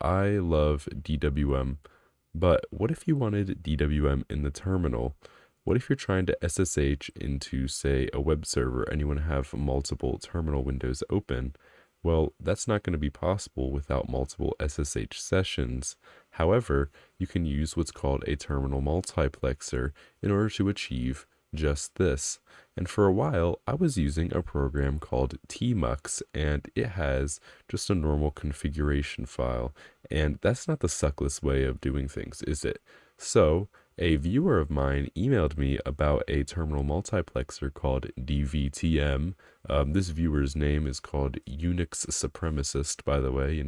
I love DWM, but what if you wanted DWM in the terminal? What if you're trying to SSH into, say, a web server and you want to have multiple terminal windows open? Well, that's not going to be possible without multiple SSH sessions. However, you can use what's called a terminal multiplexer in order to achieve just this. And for a while, I was using a program called tmux, and it has just a normal configuration file. And that's not the suckless way of doing things, is it? So, a viewer of mine emailed me about a terminal multiplexer called DVTM. This viewer's name is called Unix Supremacist, by the way.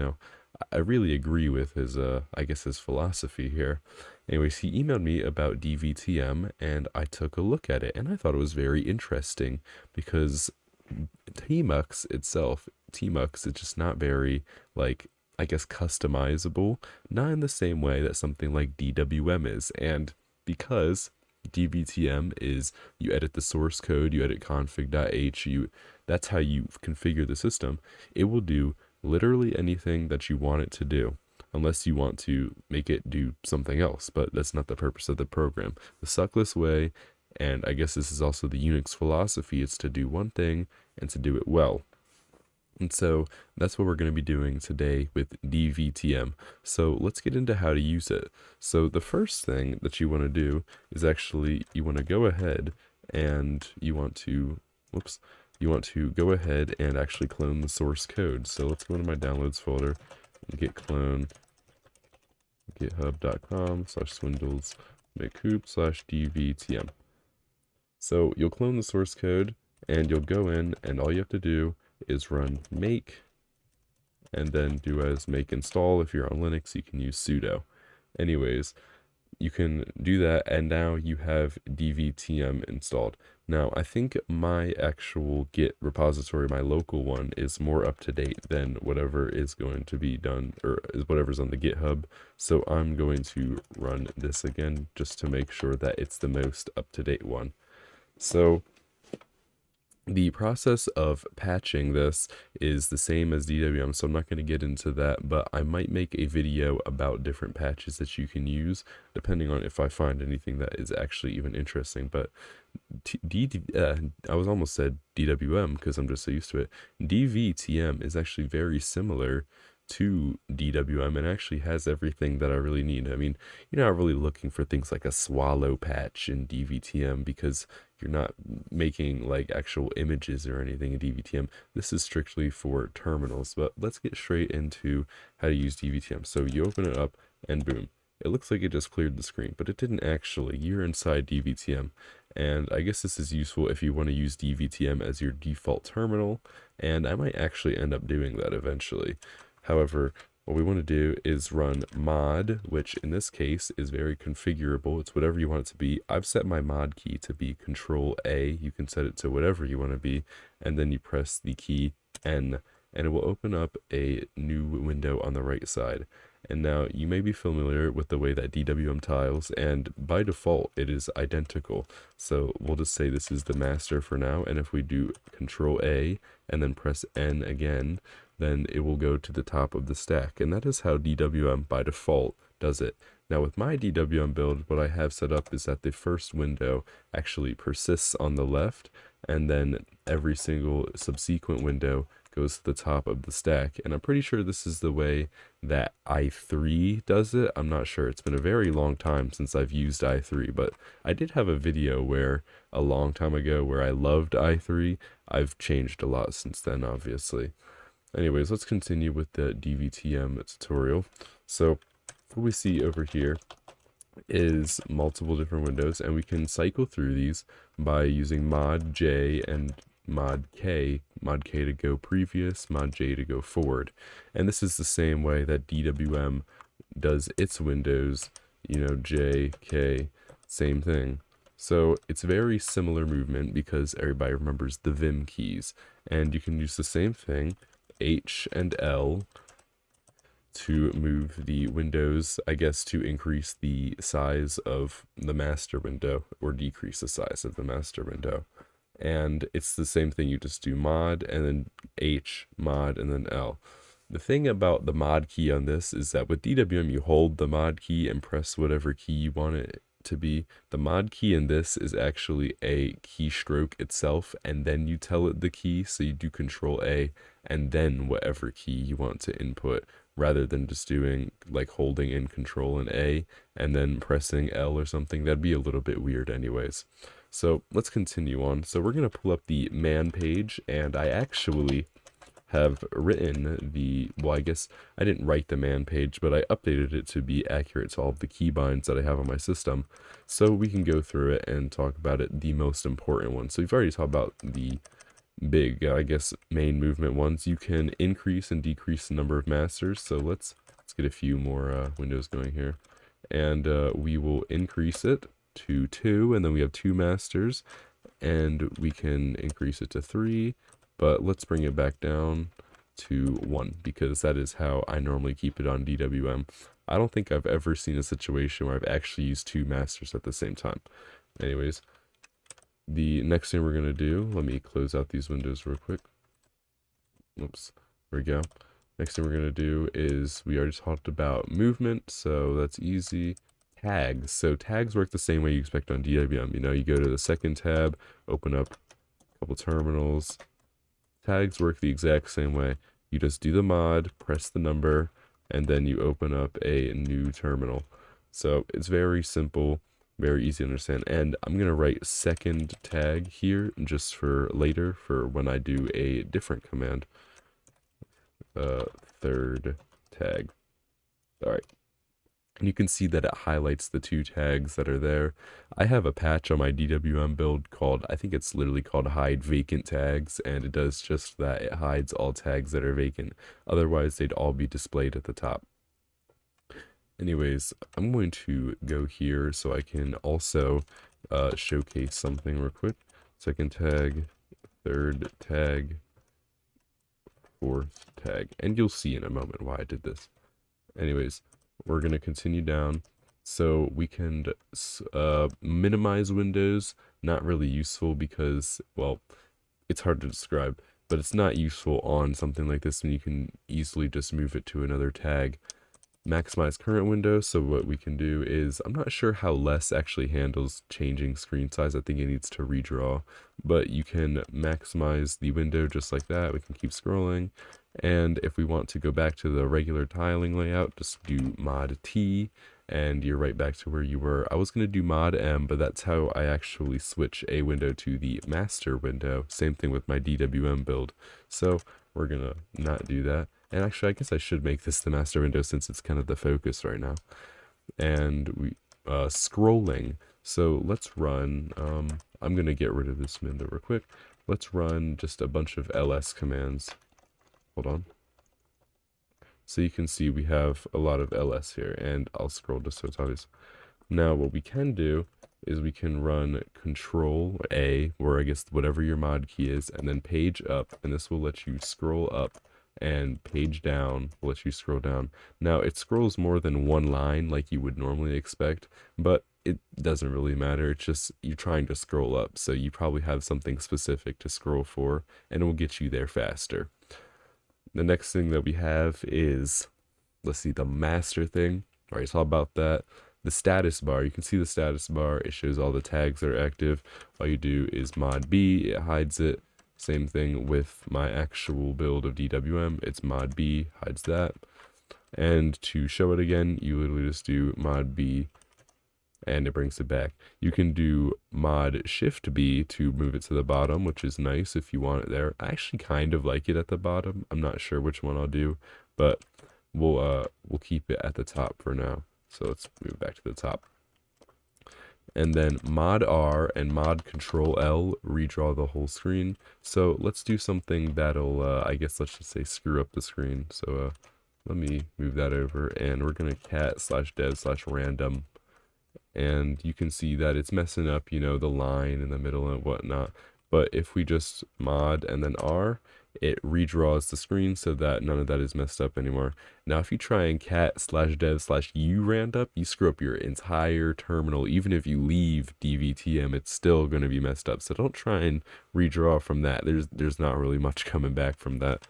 I really agree with his, I guess, his philosophy here. Anyways, he emailed me about DVTM, and I took a look at it, and I thought it was very interesting because Tmux, it's just not very, like, I guess, customizable, not in the same way that something like DWM is. And because DVTM is, you edit the source code, you edit config.h, that's how you configure the system, it will do literally anything that you want it to do, unless you want to make it do something else, but that's not the purpose of the program. The suckless way, and I guess this is also the Unix philosophy, is to do one thing and to do it well. And so that's what we're going to be doing today with DVTM. So let's get into how to use it. So the first thing that you want to do is actually, you want to go ahead and you want to go ahead and actually clone the source code. So let's go to my downloads folder, git clone github.com/swindles makehoop/dvtm. So you'll clone the source code and you'll go in, and all you have to do is run make and then do as make install. If you're on Linux, you can use sudo. Anyways, you can do that, and now you have DVTM installed. Now, I think my actual Git repository, my local one, is more up to date than whatever is going to be done, or is whatever's on the GitHub. So I'm going to run this again just to make sure that it's the most up to date one. So the process of patching this is the same as DWM, so I'm not going to get into that, but I might make a video about different patches that you can use, depending on if I find anything that is actually even interesting. But I was almost said DWM because I'm just so used to it. DVTM is actually very similar to DWM and actually has everything that I really need. I mean, you're not really looking for things like a swallow patch in DVTM because you're not making like actual images or anything in DVTM. This is strictly for terminals, but let's get straight into how to use DVTM. So you open it up and boom, it looks like it just cleared the screen, but it didn't actually. You're inside DVTM. And I guess this is useful if you want to use DVTM as your default terminal, and I might actually end up doing that eventually. However, what we want to do is run mod, which in this case is very configurable. It's whatever you want it to be. I've set my mod key to be Control A. You can set it to whatever you want to be, and then you press the key N, and it will open up a new window on the right side. And now you may be familiar with the way that DWM tiles, and by default it is identical. So we'll just say this is the master for now, and if we do Control A and then press N again, then it will go to the top of the stack. And that is how DWM by default does it. Now with my DWM build, what I have set up is that the first window actually persists on the left, and then every single subsequent window goes to the top of the stack. And I'm pretty sure this is the way that i3 does it. I'm not sure. It's been a very long time since I've used i3, but I did have a video where a long time ago where I loved i3. I've changed a lot since then, obviously. Anyways, let's continue with the DVTM tutorial. So what we see over here is multiple different windows, and we can cycle through these by using mod J and mod K to go previous, mod J to go forward. And this is the same way that DWM does its windows, J, K, same thing. So it's very similar movement because everybody remembers the Vim keys, and you can use the same thing, H and L, to move the windows, I guess, to increase the size of the master window or decrease the size of the master window. And it's the same thing, you just do mod and then H, mod, and then L. The thing about the mod key on this is that with DWM, you hold the mod key and press whatever key you want it to be. The mod key in this is actually a keystroke itself, and then you tell it the key. So you do Control A and then whatever key you want to input, rather than just doing like holding in Control and A and then pressing L or something. That'd be a little bit weird anyways. So let's continue on. So we're going to pull up the man page, and I actually have written the, well, I guess I didn't write the man page, but I updated it to be accurate to all of the keybinds that I have on my system. So we can go through it and talk about it, the most important ones. So we've already talked about the big, I guess, main movement ones. You can increase and decrease the number of masters. So let's get a few more windows going here. And we will increase it to 2, and then we have 2 masters, and we can increase it to 3, but let's bring it back down to 1, because that is how I normally keep it on DWM. I don't think I've ever seen a situation where I've actually used 2 masters at the same time. Anyways, the next thing we're going to do, let me close out these windows real quick. Oops, there we go. Next thing we're going to do is, we already talked about movement, so that's easy. Tags. So tags work the same way you expect on DWM. You know, you go to the second tab, open up a couple terminals. Tags work the exact same way. You just do the mod, press the number, and then you open up a new terminal. So it's very simple, very easy to understand. And I'm going to write second tag here just for later, for when I do a different command. Third tag. All right. And you can see that it highlights the 2 tags that are there. I have a patch on my DWM build called, I think it's literally called hide vacant tags, and it does just that. It hides all tags that are vacant. Otherwise, they'd all be displayed at the top. Anyways, I'm going to go here so I can also showcase something real quick. Second tag, third tag, fourth tag, and you'll see in a moment why I did this. Anyways, we're going to continue down. So we can minimize windows. Not really useful because, well, it's hard to describe, but it's not useful on something like this when you can easily just move it to another tag. Maximize current window. So what we can do is, I'm not sure how less actually handles changing screen size. I think it needs to redraw, but you can maximize the window just like that. We can keep scrolling. And if we want to go back to the regular tiling layout, just do mod T, and you're right back to where you were. I was going to do mod M, but that's how I actually switch a window to the master window. Same thing with my DWM build. So we're going to not do that. And actually, I guess I should make this the master window since it's kind of the focus right now. And we scrolling. So let's run, I'm going to get rid of this window real quick. Let's run just a bunch of ls commands. Hold on. So you can see we have a lot of ls here, and I'll scroll just so it's obvious. Now what we can do is we can run Control A, or I guess whatever your mod key is, and then page up, and this will let you scroll up, and page down will let you scroll down. Now it scrolls more than one line like you would normally expect, but it doesn't really matter. It's just you're trying to scroll up, so you probably have something specific to scroll for, and it will get you there faster. The next thing that we have is, let's see, the master thing. All right, it's all about that. The status bar, you can see the status bar. It shows all the tags that are active. All you do is mod B, it hides it. Same thing with my actual build of DWM. It's mod B, hides that. And to show it again, you literally just do mod B, and it brings it back. You can do mod shift B to move it to the bottom, which is nice if you want it there. I actually kind of like it at the bottom. I'm not sure which one I'll do, but we'll keep it at the top for now. So let's move back to the top. And then mod R and mod Control L redraw the whole screen. So let's do something that'll, I guess let's just say screw up the screen. So let me move that over, and we're gonna cat/dev/random. And you can see that it's messing up, you know, the line in the middle and whatnot. But if we just mod and then R, it redraws the screen so that none of that is messed up anymore. Now, if you try and cat/dev/urandup, you screw up your entire terminal. Even if you leave DVTM, it's still going to be messed up. So don't try and redraw from that. There's not really much coming back from that.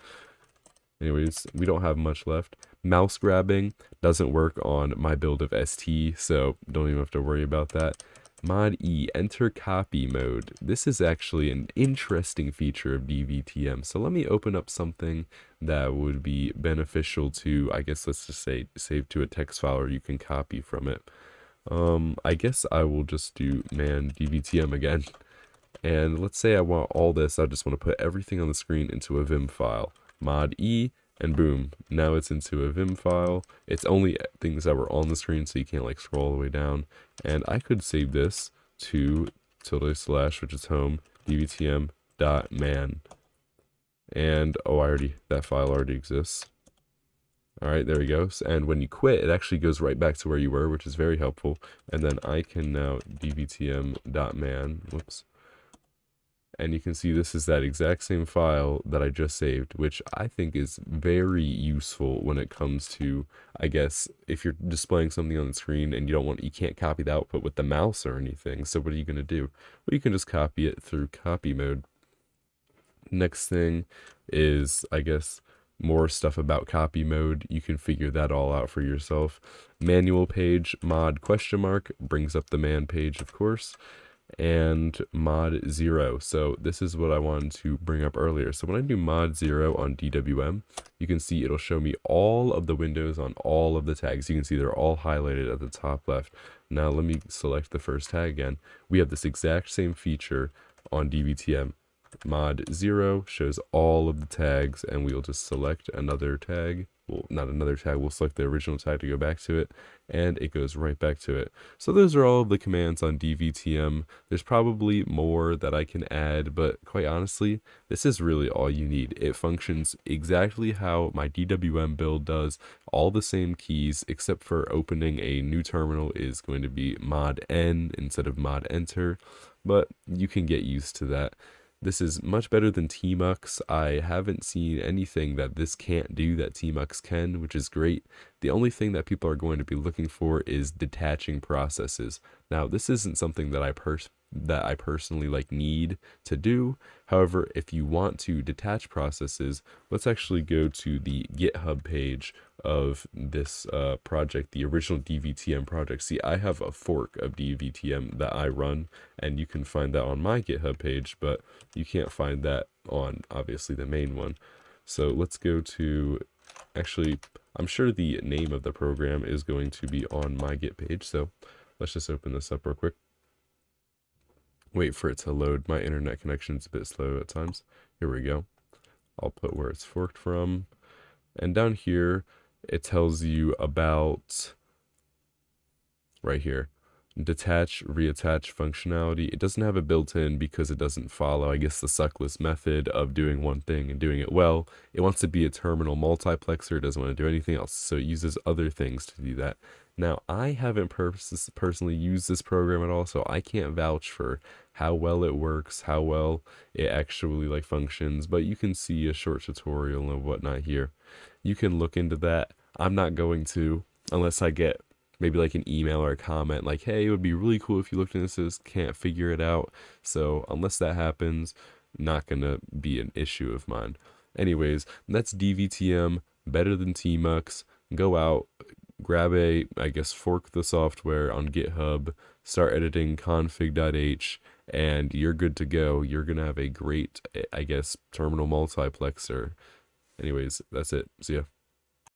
Anyways, we don't have much left. Mouse grabbing doesn't work on my build of ST, so don't even have to worry about that. Mod E, enter copy mode. This is actually an interesting feature of DVTM. So let me open up something that would be beneficial to, I guess let's just say, save to a text file or you can copy from it. I guess I will just do man DVTM again. And let's say I want all this, I just want to put everything on the screen into a Vim file. Mod E, and boom, now it's into a Vim file. It's only things that were on the screen, so you can't like scroll all the way down. And I could save this to // which is home, dvtm.man. And oh, that file already exists. All right, there we go. And when you quit, it actually goes right back to where you were, which is very helpful. And then I can now dvtm.man, whoops. And you can see this is that exact same file that I just saved, which I think is very useful when it comes to, I guess, if you're displaying something on the screen and you can't copy the output with the mouse or anything. So what are you going to do? Well, you can just copy it through copy mode. Next thing is, I guess, more stuff about copy mode. You can figure that all out for yourself. Manual page, mod ? Brings up the man page, of course. And mod 0. So this is what I wanted to bring up earlier. So when I do mod 0 on DWM, you can see it'll show me all of the windows on all of the tags. You can see they're all highlighted at the top left. Now let me select the first tag again. We have this exact same feature on DVTM. Mod 0 shows all of the tags, and we'll just select another tag. Well, not another tag, we'll select the original tag to go back to it, and it goes right back to it. So those are all of the commands on DVTM. There's probably more that I can add, but quite honestly, this is really all you need. It functions exactly how my DWM build does, all the same keys, except for opening a new terminal is going to be mod N instead of mod enter, but you can get used to that. This is much better than Tmux. I haven't seen anything that this can't do that Tmux can, which is great. The only thing that people are going to be looking for is detaching processes. Now, this isn't something that I personally need to do. However, if you want to detach processes, let's actually go to the GitHub page of this project, the original DVTM project. See, I have a fork of DVTM that I run, and you can find that on my GitHub page, but you can't find that on, obviously, the main one. So let's go to, actually, I'm sure the name of the program is going to be on my Git page, so let's just open this up real quick. Wait for it to load. My internet connection's a bit slow at times. Here we go. I'll put where it's forked from. And down here, it tells you about, right here, detach, reattach functionality. It doesn't have it built in because it doesn't follow, I guess, the suckless method of doing one thing and doing it well. It wants to be a terminal multiplexer. It doesn't want to do anything else. So it uses other things to do that. Now, I haven't personally used this program at all, so I can't vouch for how well it works, how well it actually functions, but you can see a short tutorial and whatnot here. You can look into that. I'm not going to, unless I get maybe an email or a comment hey, it would be really cool if you looked into this, can't figure it out. So unless that happens, not gonna be an issue of mine. Anyways, that's DVTM, better than Tmux. Go out, grab fork the software on GitHub, start editing config.h, and you're good to go. You're gonna have a great, terminal multiplexer. Anyways, that's it. See ya.